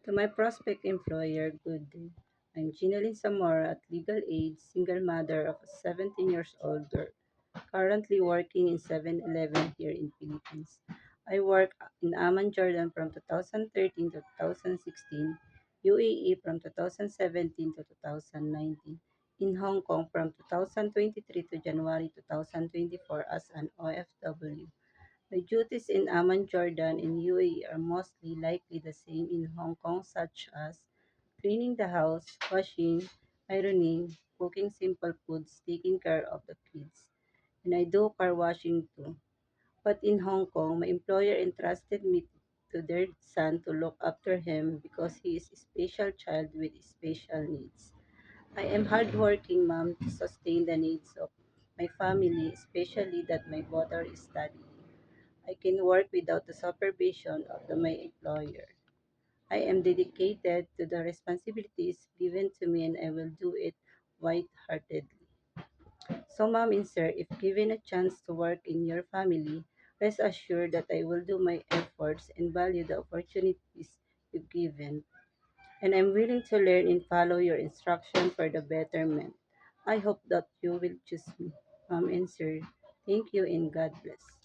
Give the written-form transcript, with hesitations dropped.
To my prospect employer, good day. I'm Ginalyn Zamora at legal age, single mother of a 17 years old girl, currently working in 7-Eleven here in Philippines. I work in Amman, Jordan from 2013 to 2016, UAE from 2017 to 2019, in Hong Kong from 2023 to January 2024 as an OFW. My duties in Amman, Jordan and UAE are mostly likely the same in Hong Kong, such as cleaning the house, washing, ironing, cooking simple foods, taking care of the kids. And I do car washing too. But in Hong Kong, my employer entrusted me to their son to look after him because he is a special child with special needs. I am hardworking mom to sustain the needs of my family, especially that my daughter is studying. I can work without the supervision of my employer. I am dedicated to the responsibilities given to me and I will do it white-heartedly. So, mom and sir, if given a chance to work in your family, rest assured that I will do my efforts and value the opportunities you've given. And I'm willing to learn and follow your instruction for the betterment. I hope that you will choose me. Mom and sir, thank you and God bless.